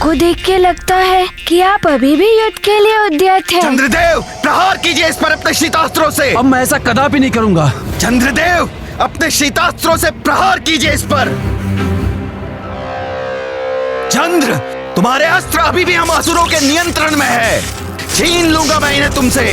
आपको देख के लगता है कि आप अभी भी युद्ध के लिए उद्यत हैं। चंद्रदेव, प्रहार कीजिए इस पर अपने शीतास्त्रों से। अब मैं ऐसा कदापि नहीं करूंगा। चंद्रदेव, अपने शीतास्त्रों से प्रहार कीजिए इस पर। चंद्र, तुम्हारे अस्त्र अभी भी हम असुरों के नियंत्रण में है। छीन लूंगा मैं इन्हें तुमसे।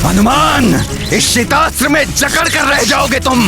हनुमान, इस शीतास्त्र में जकड़ कर रह जाओगे तुम।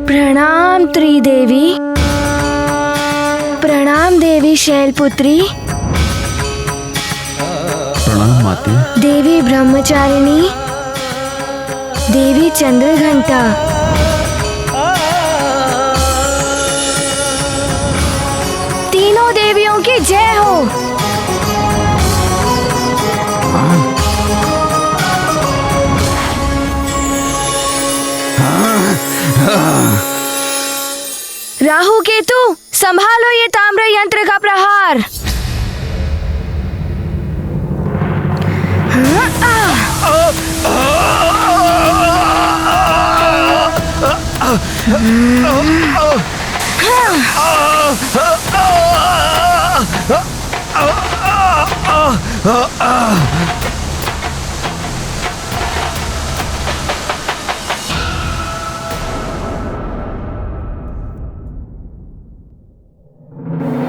प्रणाम त्रिदेवी। प्रणाम देवी शैलपुत्री। प्रणाम माते। देवी ब्रह्मचारिणी। देवी चंद्रघंटा। तीनों देवियों की जय हो। राहु केतु, संभालो ये ताम्र यंत्र का प्रहार।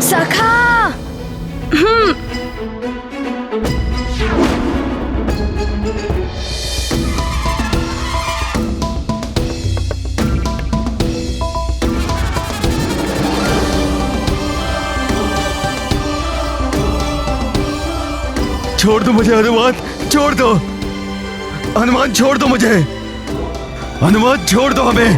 सखा। छोड़ दो मुझे हनुमान, छोड़ दो। हनुमान छोड़ दो मुझे। हनुमान छोड़ दो हमें।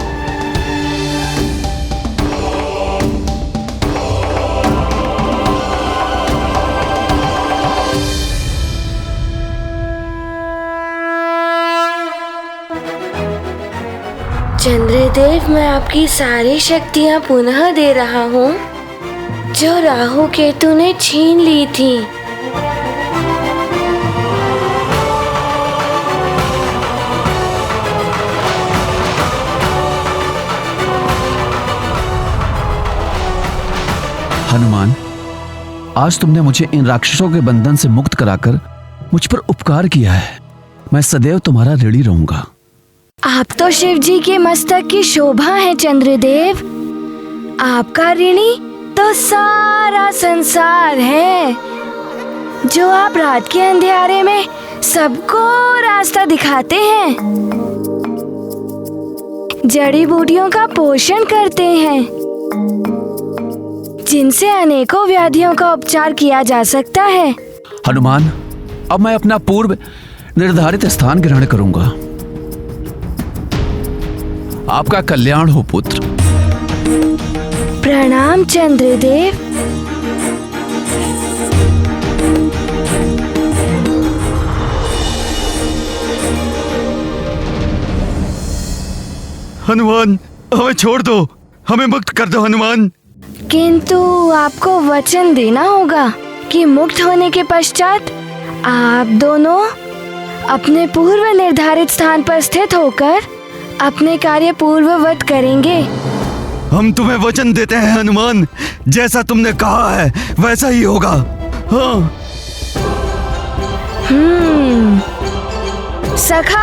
चंद्रदेव, मैं आपकी सारी शक्तियां पुनः दे रहा हूँ जो राहु केतु ने छीन ली थी। हनुमान, आज तुमने मुझे इन राक्षसों के बंधन से मुक्त कराकर मुझ पर उपकार किया है। मैं सदैव तुम्हारा ऋणी रहूंगा। आप तो शिव जी के मस्तक की शोभा है चंद्रदेव। आपका ऋणी तो सारा संसार है। जो आप रात के अंधेरे में सबको रास्ता दिखाते हैं, जड़ी बूटियों का पोषण करते हैं, जिनसे अनेकों व्याधियों का उपचार किया जा सकता है। हनुमान, अब मैं अपना पूर्व निर्धारित स्थान ग्रहण करूंगा। आपका कल्याण हो पुत्र। प्रणाम चंद्रदेव। हनुमान, हमें छोड़ दो, हमें मुक्त कर दो हनुमान। किंतु आपको वचन देना होगा कि मुक्त होने के पश्चात आप दोनों अपने पूर्व निर्धारित स्थान पर स्थित होकर अपने कार्य पूर्ववत करेंगे। हम तुम्हें वचन देते हैं हनुमान, जैसा तुमने कहा है वैसा ही होगा। हाँ। सखा,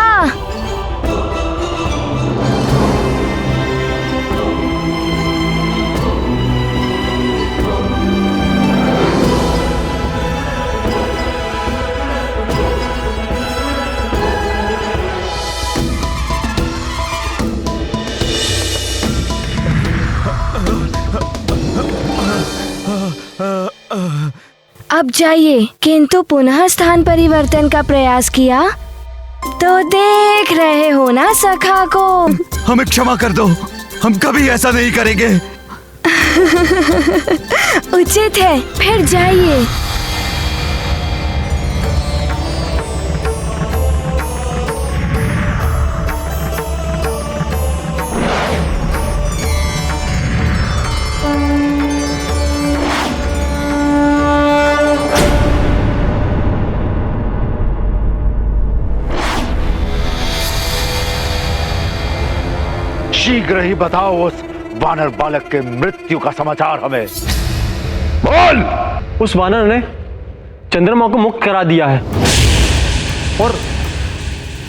अब जाइए, किंतु पुनः स्थान परिवर्तन का प्रयास किया तो देख रहे हो ना सखा को। हमें क्षमा कर दो, हम कभी ऐसा नहीं करेंगे। उचित है, फिर जाइए। शीघ्र ही बताओ उस वानर बालक के मृत्यु का समाचार हमें। बोल। उस वानर ने चंद्रमा को मुक्त करा दिया है और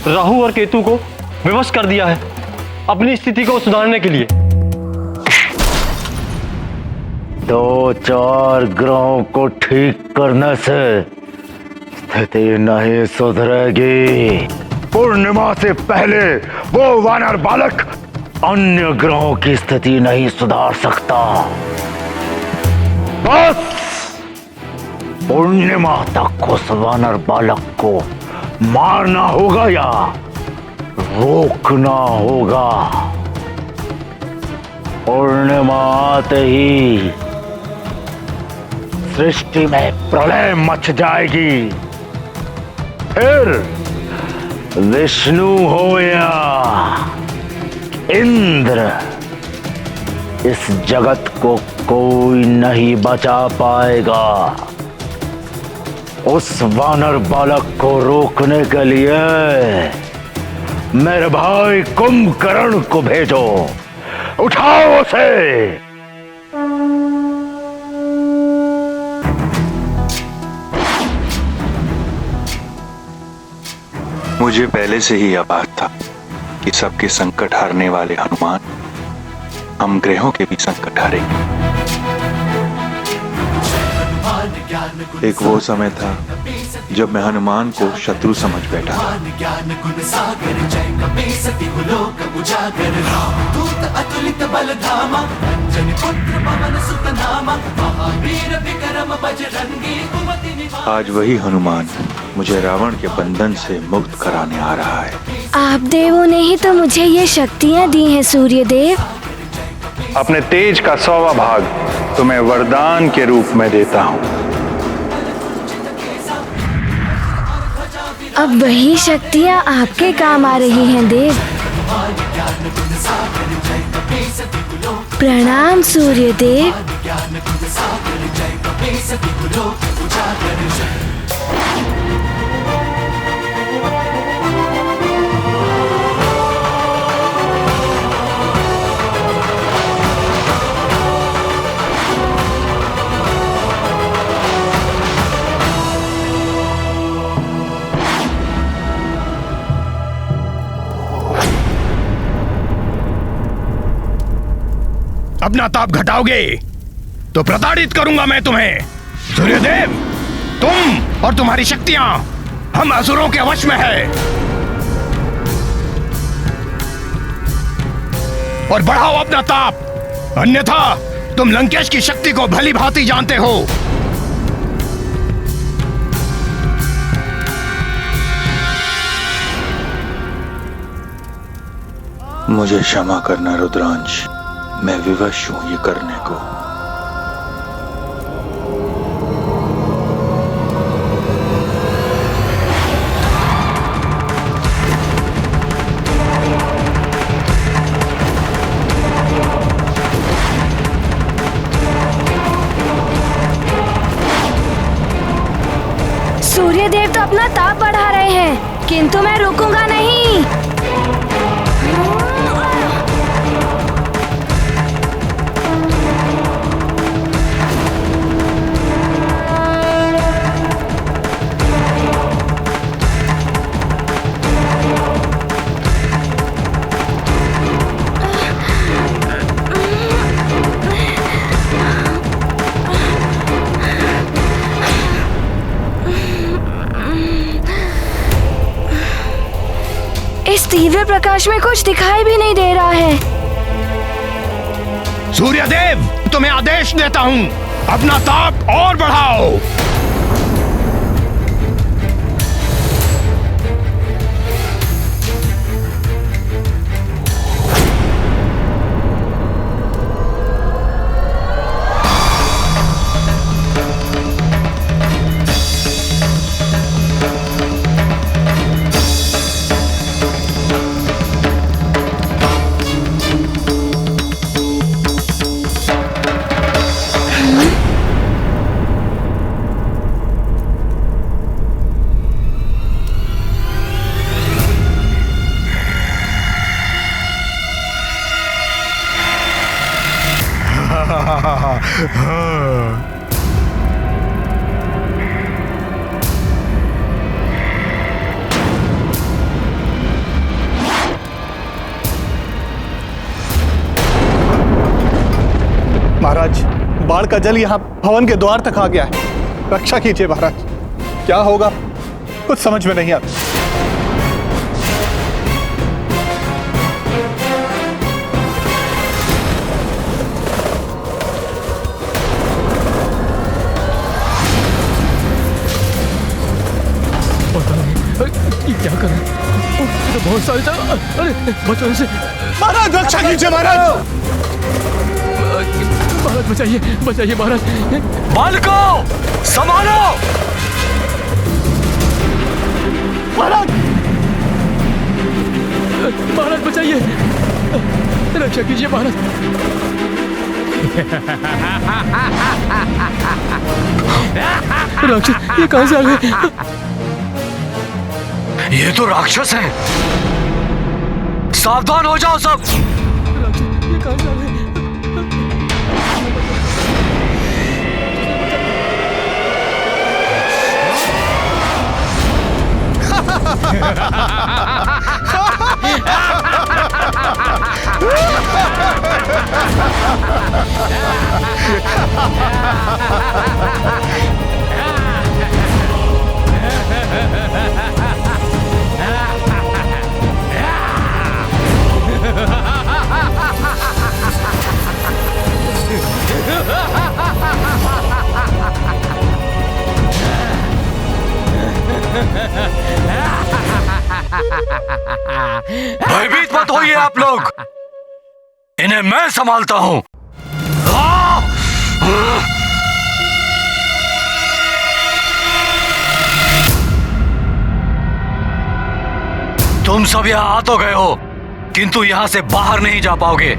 राहु और केतु को विवश कर दिया है अपनी स्थिति को सुधारने के लिए। 2-4 ग्रहों को ठीक करने से स्थिति नहीं सुधरेगी। पूर्णिमा से पहले वो वानर बालक अन्य ग्रहों की स्थिति नहीं सुधार सकता। बस पूर्णिमा तक उस वानर बालक को मारना होगा या रोकना होगा। पूर्णिमा आते ही सृष्टि में प्रलय मच जाएगी। फिर विष्णु हो या इंद्र, इस जगत को कोई नहीं बचा पाएगा। उस वानर बालक को रोकने के लिए मेरे भाई कुंभकर्ण को भेजो। उठाओ उसे। मुझे पहले से ही यह बात था कि सबके संकट हारने वाले हनुमान हम ग्रहों के भी संकट हारेंगे। एक वो समय था जब मैं हनुमान को शत्रु समझ बैठा। आज वही हनुमान मुझे रावण के बंधन से मुक्त कराने आ रहा है। आप देवों ने ही तो मुझे ये शक्तियाँ दी हैं सूर्यदेव। अपने तेज का 100वां भाग तुम्हें वरदान के रूप में देता हूँ। अब वही शक्तियाँ आपके काम आ रही हैं देव। प्रणाम सूर्यदेव। अपना ताप घटाओगे तो प्रताड़ित करूंगा मैं तुम्हें। सूर्यदेव, तुम और तुम्हारी शक्तियां हम असुरों के वश में है। और बढ़ाओ अपना ताप, अन्यथा तुम लंकेश की शक्ति को भली भांति जानते हो। मुझे क्षमा करना रुद्रांश, मैं विवश हूं ये करने को। सूर्यदेव तो अपना ताप बढ़ा रहे हैं, किंतु मैं रुकूंगा नहीं। इस तीव्र प्रकाश में कुछ दिखाई भी नहीं दे रहा है। सूर्यदेव, तुम्हें आदेश देता हूं, अपना ताप और बढ़ाओ। महाराज, बाढ़ का जल यहाँ भवन के द्वार तक आ गया है। रक्षा कीजिए महाराज, क्या होगा कुछ समझ में नहीं आता। क्या कर रहे हैं? तो बहुत सारे अरे बचों से महाराज रक्षा कीजिए महाराज। महाराज बचाइए, बचाइए महाराज। बालकों संभालो महाराज, महाराज बचाइए, रक्षा कीजिए महाराज। राक्षस ये कहां से आ गए? ये तो राक्षस हैं। सावधान हो जाओ सब। राक्षस ये कहां से आ गए? भयभीत मत होइए आप लोग, इन्हें मैं संभालता हूं। तुम सब यहां आ तो गए हो, किंतु यहां से बाहर नहीं जा पाओगे।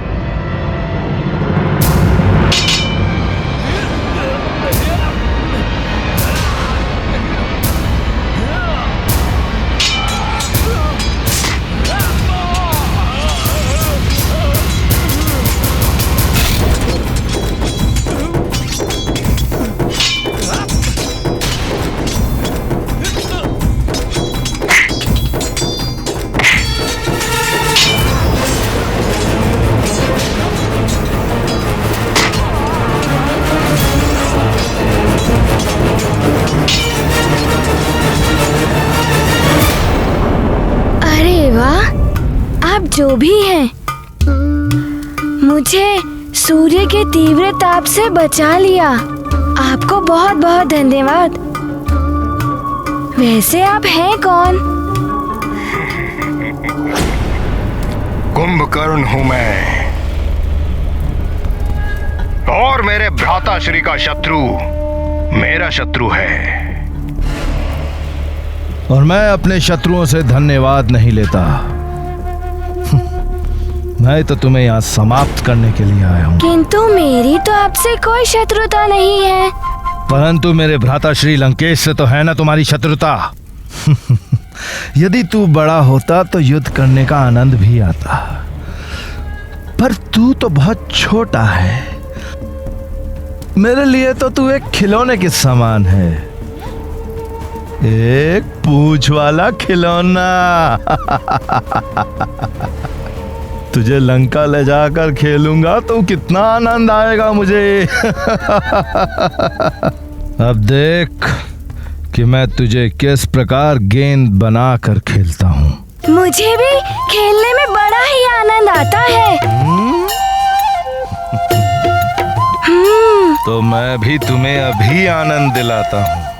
जो भी हैं, मुझे सूर्य के तीव्र ताप से बचा लिया। आपको बहुत बहुत धन्यवाद। वैसे आप हैं कौन? कुंभकर्ण हूं मैं, और मेरे भ्राता श्री का शत्रु मेरा शत्रु है। और मैं अपने शत्रुओं से धन्यवाद नहीं लेता। मैं तो तुम्हें यहाँ समाप्त करने के लिए आया हूँ। किंतु मेरी तो आपसे कोई शत्रुता नहीं है। परंतु मेरे भ्राता श्री लंकेश से तो है ना तुम्हारी शत्रुता। यदि तू बड़ा होता तो युद्ध करने का आनंद भी आता, पर तू तो बहुत छोटा है। मेरे लिए तो तू एक खिलौने के समान है, एक पूंछ वाला खिलौना। तुझे लंका ले जाकर खेलूंगा तो कितना आनंद आएगा मुझे। अब देख कि मैं तुझे किस प्रकार गेंद बनाकर खेलता हूँ। मुझे भी खेलने में बड़ा ही आनंद आता है। तो मैं भी तुम्हें अभी आनंद दिलाता हूँ।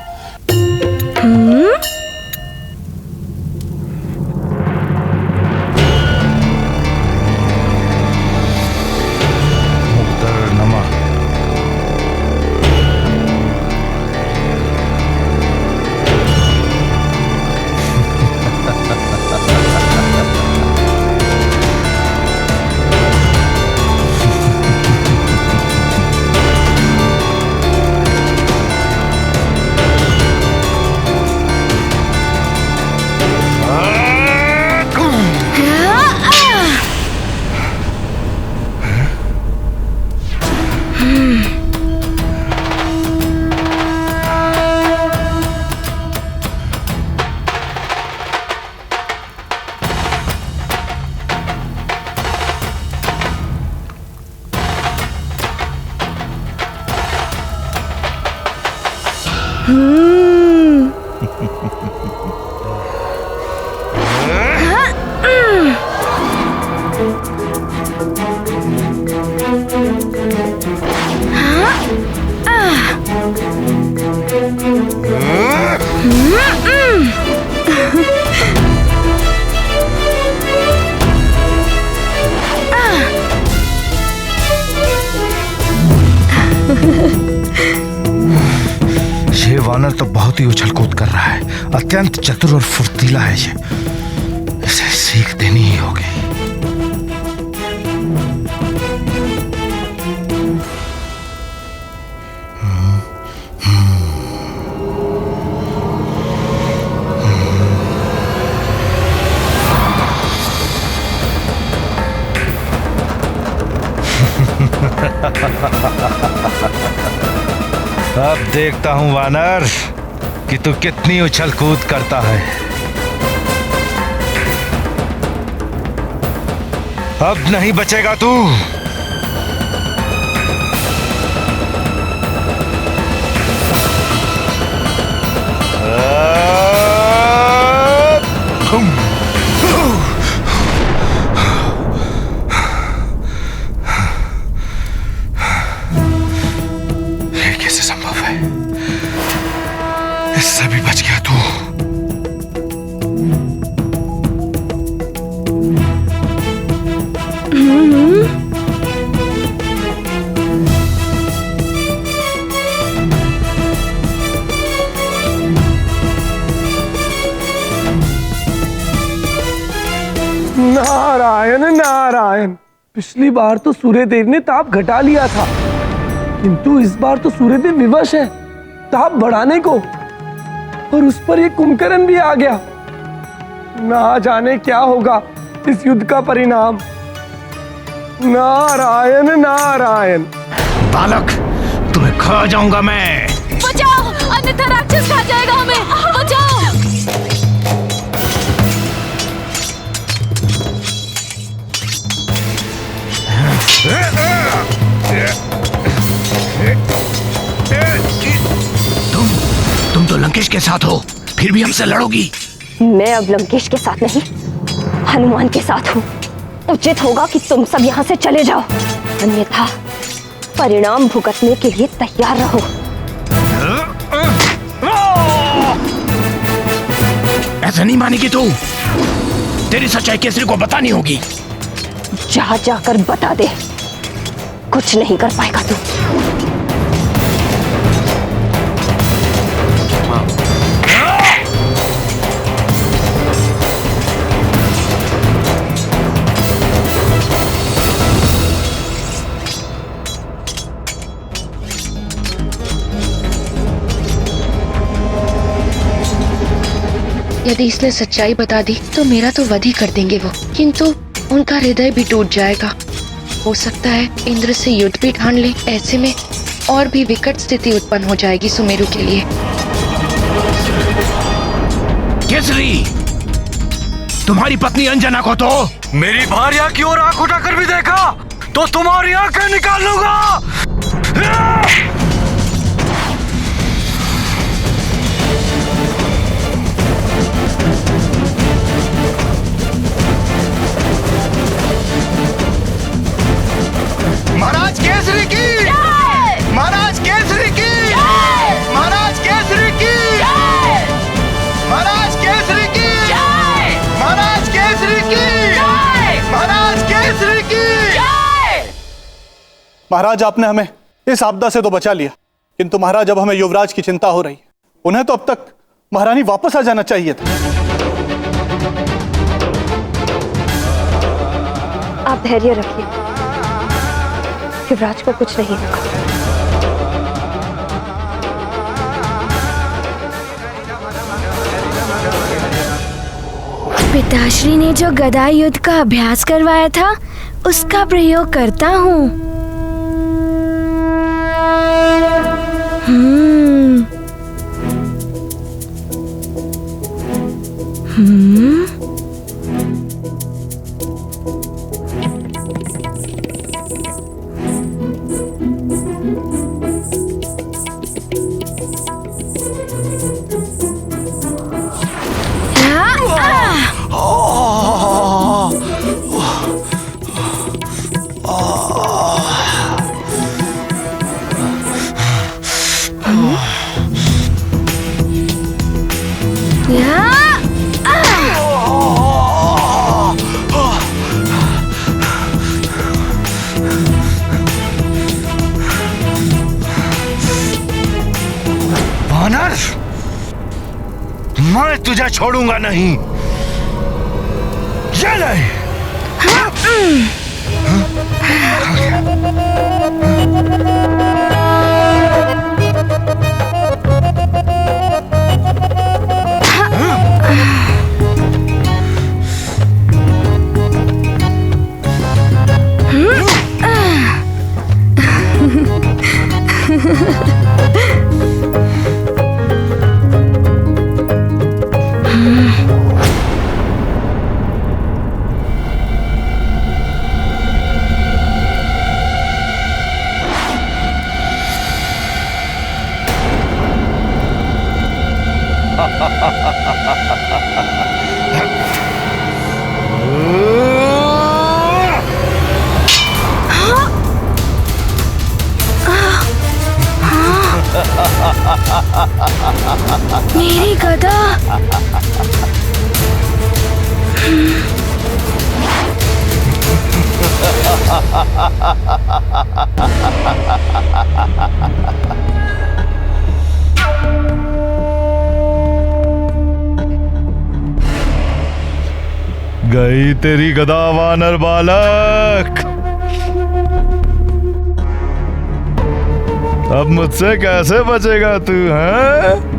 ये वानर तो बहुत ही उछल कूद कर रहा है। अत्यंत चतुर और फुर्तीला है ये। इसे सीख देनी ही होगी। अब देखता हूं वानर कि तू कितनी उछल कूद करता है। अब नहीं बचेगा तू। इससे भी बच गया तू। नारायण नारायण। पिछली बार तो सूर्यदेव ने ताप घटा लिया था, किंतु इस बार तो सूर्यदेव विवश है ताप बढ़ाने को, और उस पर ये कुंभकर्ण भी आ गया। ना जाने क्या होगा इस युद्ध का परिणाम। नारायण नारायण। बालक, तुम्हें खा जाऊंगा मैं। बचाओ, अन्यथा राक्षस खा जाएगा हमें। बचाओ। तुम तो लंकेश के साथ हो, फिर भी हमसे लड़ोगी। मैं अब लंकेश के साथ नहीं, हनुमान के साथ हूँ। उचित होगा कि तुम सब यहाँ से चले जाओ, अन्यथा परिणाम भुगतने के लिए तैयार रहो। ऐसा नहीं मानेगी तू। तेरी सच्चाई केसरी को बतानी होगी। जा जाकर बता दे, कुछ नहीं कर पाएगा तू। यदि इसने सच्चाई बता दी तो मेरा तो वध ही कर देंगे वो, किंतु उनका हृदय भी टूट जाएगा। हो सकता है इंद्र से युद्ध भी ठान ले। ऐसे में और भी विकट स्थिति उत्पन्न हो जाएगी सुमेरु के लिए। केसरी, तुम्हारी पत्नी अंजना को तो मेरी भार्या की ओर आंख उठाकर भी देखा तो तुम्हारी आंखें निकाल लूंगा। महाराज केसरी की, महाराज केसरी की, महाराज केसरी की, महाराज केसरी की, महाराज केसरी की, महाराज केसरी की। महाराज, आपने हमें इस आपदा से तो बचा लिया, किंतु महाराज अब हमें युवराज की चिंता हो रही है। उन्हें तो अब तक महारानी वापस आ जाना चाहिए था। आप धैर्य रखिए, युवराज को कुछ नहीं होगा। पिताश्री ने जो गदा युद्ध का अभ्यास करवाया था उसका प्रयोग करता हूँ। वानर, मैं तुझे छोड़ूंगा नहीं। ये नहीं। मेरी गदा। गई तेरी गदा वानर बालक। अब मुझसे कैसे बचेगा तू, हैं?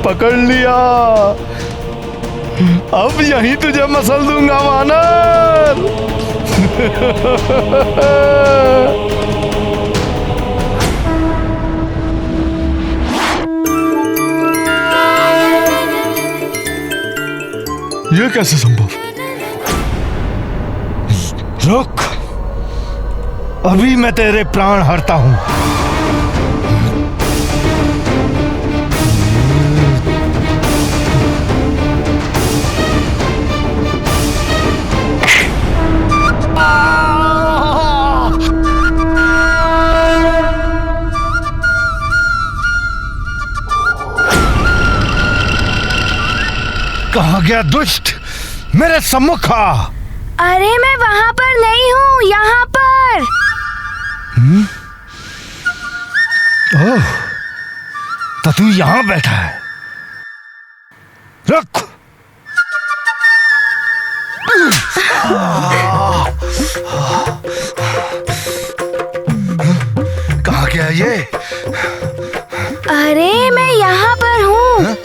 पकड़ लिया। अब यहीं तुझे मसल दूंगा वानर। ये कैसे संभव? रुक, अभी मैं तेरे प्राण हरता हूं। कहाँ गया दुष्ट? मेरे सम्मुख आ। अरे मैं वहाँ पर नहीं हूँ, यहाँ पर। ओह, तो तू यहाँ बैठा है। रुक। कहाँ गया ये? अरे मैं यहाँ पर हूँ।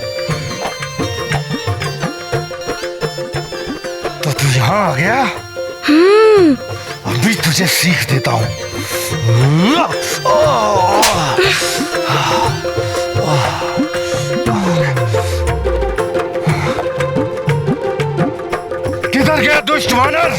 तो तू यहाँ आ गया? अभी तुझे सीख देता हूँ। किधर गया दुष्ट वानर?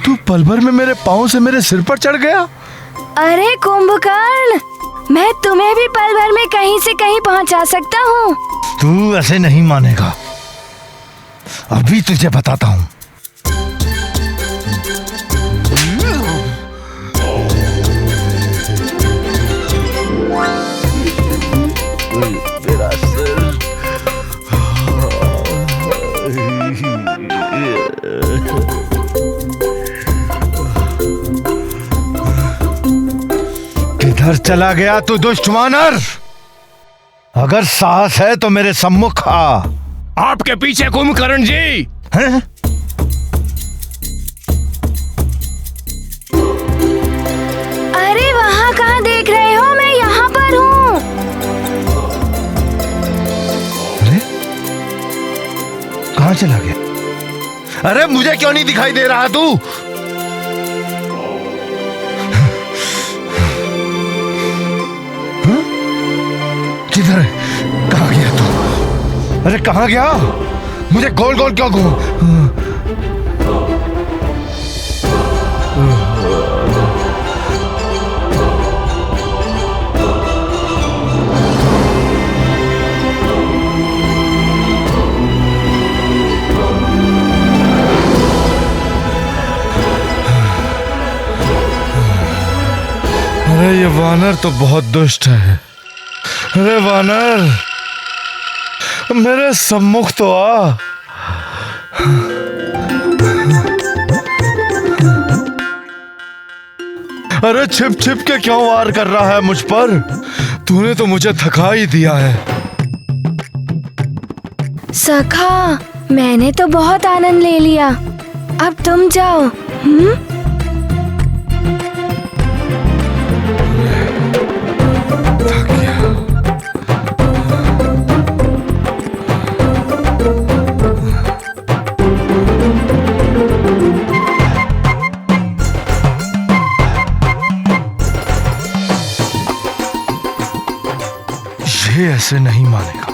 तू पल भर में मेरे पाँव से मेरे सिर पर चढ़ गया। अरे कुंभकर्ण, मैं तुम्हें भी पल भर में कहीं से कहीं पहुंचा सकता हूँ। तू ऐसे नहीं मानेगा, अभी तुझे बताता हूँ। मेरा सिर। किधर चला गया तू दुष्ट वानर? अगर साहस है तो मेरे सम्मुख आ। आपके पीछे कुंभकर्ण जी। हैं? अरे वहाँ कहाँ देख रहे हो? मैं यहाँ पर हूँ। अरे कहाँ चला गया? अरे मुझे क्यों नहीं दिखाई दे रहा तू? किधर है? कहाँ गया तू? अरे कहाँ गया? मुझे गोल गोल क्यों घूम? अरे ये वानर तो बहुत दुष्ट है। अरे वानर, मेरे सम्मुख तो आ। अरे छिप छिप के क्यों वार कर रहा है मुझ पर? तूने तो मुझे थका ही दिया है। सखा, मैंने तो बहुत आनंद ले लिया, अब तुम जाओ। ये ऐसे नहीं मानेगा।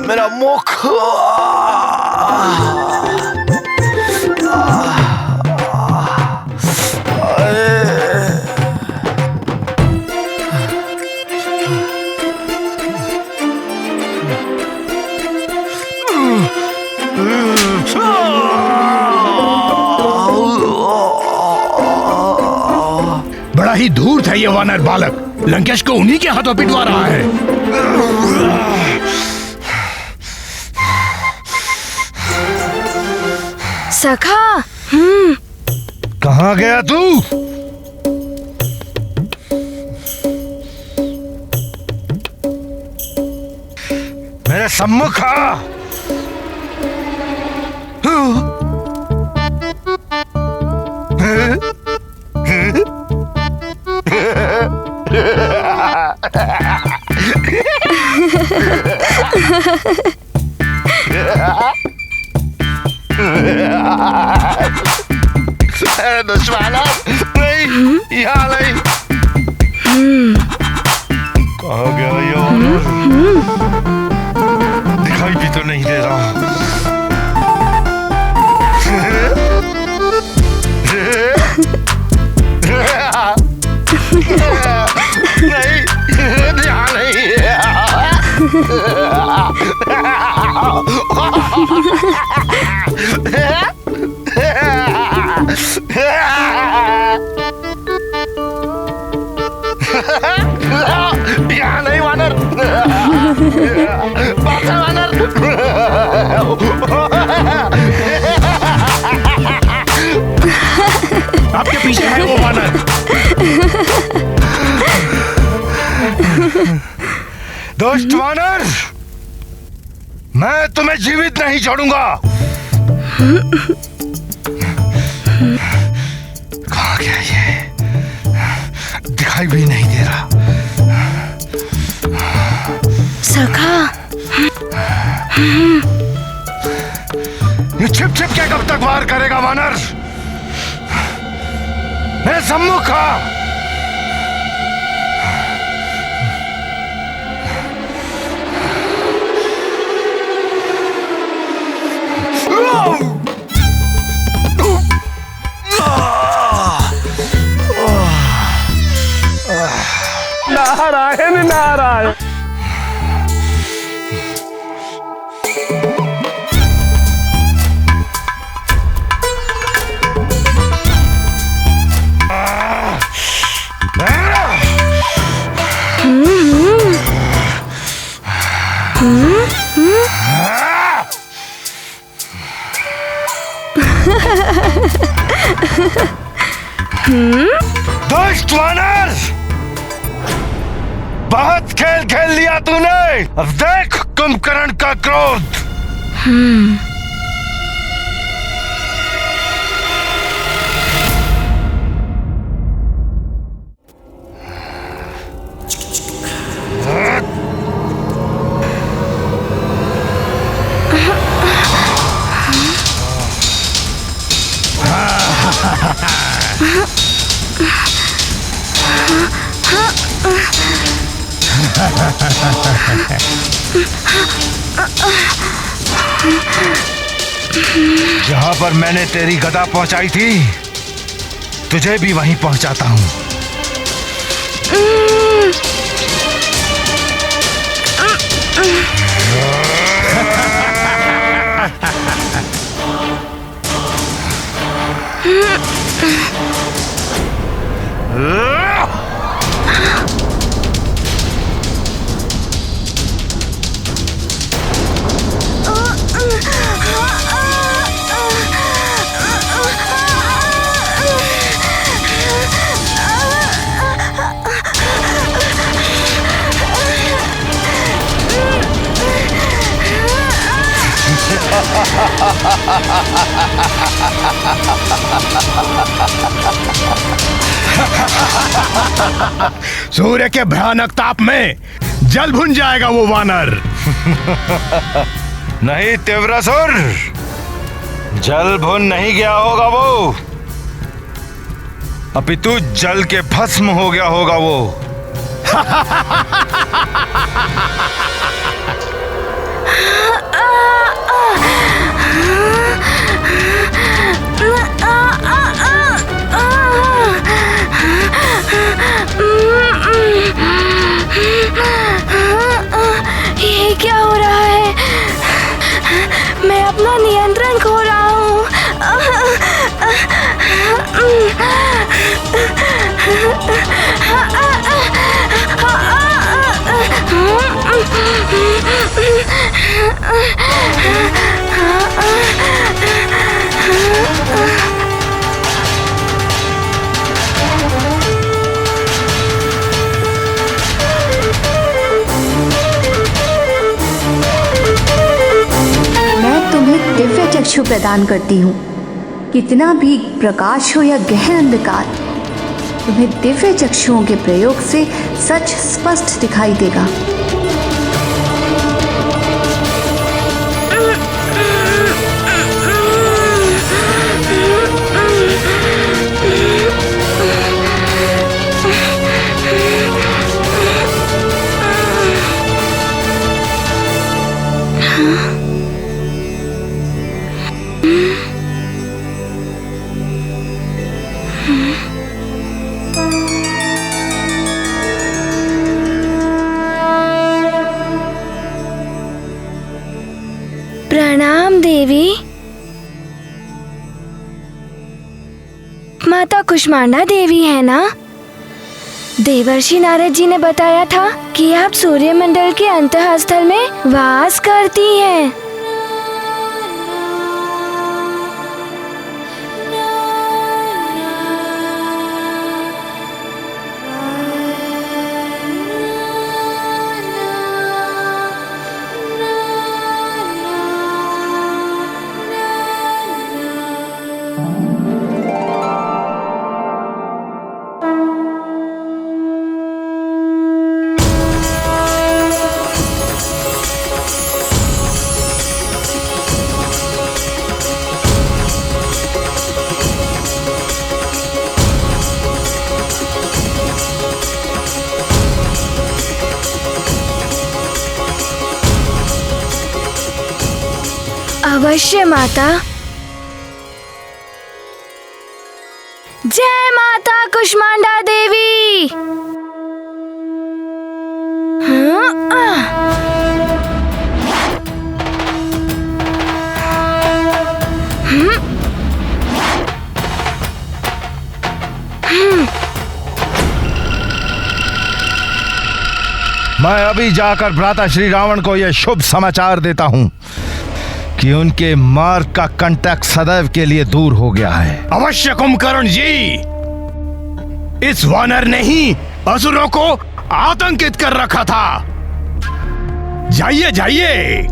मेरा मुख। बड़ा ही धूर्त है ये वानर बालक, लंकेश को उन्हीं के हाथों पिटवा रहा है। सखा। कहाँ गया तू? मेरे सम्मुख आ। दुश्मन नहीं, यहाँ नहीं। कहाँ गया ये? दिखाई भी तो नहीं दे रहा। नहीं, यहाँ नहीं। यहाँ नहीं वानर। वानर। आपके पीछे है वो वानर। दोस्त वानर, मैं तुम्हें जीवित नहीं छोड़ूंगा। कहाँ गया ये? दिखाई भी नहीं दे रहा। सखा, ये छिप छिप के कब तक वार करेगा वानर? मेरे सम्मुख आ। नारायण नारायण। दोस्त वानर, बहुत खेल खेल लिया तूने। अब देख कुंभकर्ण का क्रोध। जहां पर मैंने तेरी गदा पहुंचाई थी, तुझे भी वहीं पहुंचाता हूं। सूर्य के भयानक ताप में जल भुन जाएगा वो वानर। नहीं तीव्रसुर, जल भुन नहीं गया होगा वो, अपितु जल के भस्म हो गया होगा वो। ये क्या हो रहा है? मैं अपना नियंत्रण खो रहा हूँ। चक्षु प्रदान करती हूँ। कितना भी प्रकाश हो या गहन अंधकार, तुम्हें दिव्य चक्षुओं के प्रयोग से सच स्पष्ट दिखाई देगा। प्रणाम देवी। माता कुष्मांडा देवी है ना? देवर्षि नारद जी ने बताया था कि आप सूर्यमंडल के अंतःस्थल में वास करती हैं। अवश्य माता। जय माता कुष्मांडा देवी। मैं अभी जाकर भ्राता श्री रावण को यह शुभ समाचार देता हूँ कि उनके मार्ग का कंटक सदैव के लिए दूर हो गया है। अवश्य कुंभकर्ण जी, इस वानर ने ही असुरों को आतंकित कर रखा था। जाइए जाइए।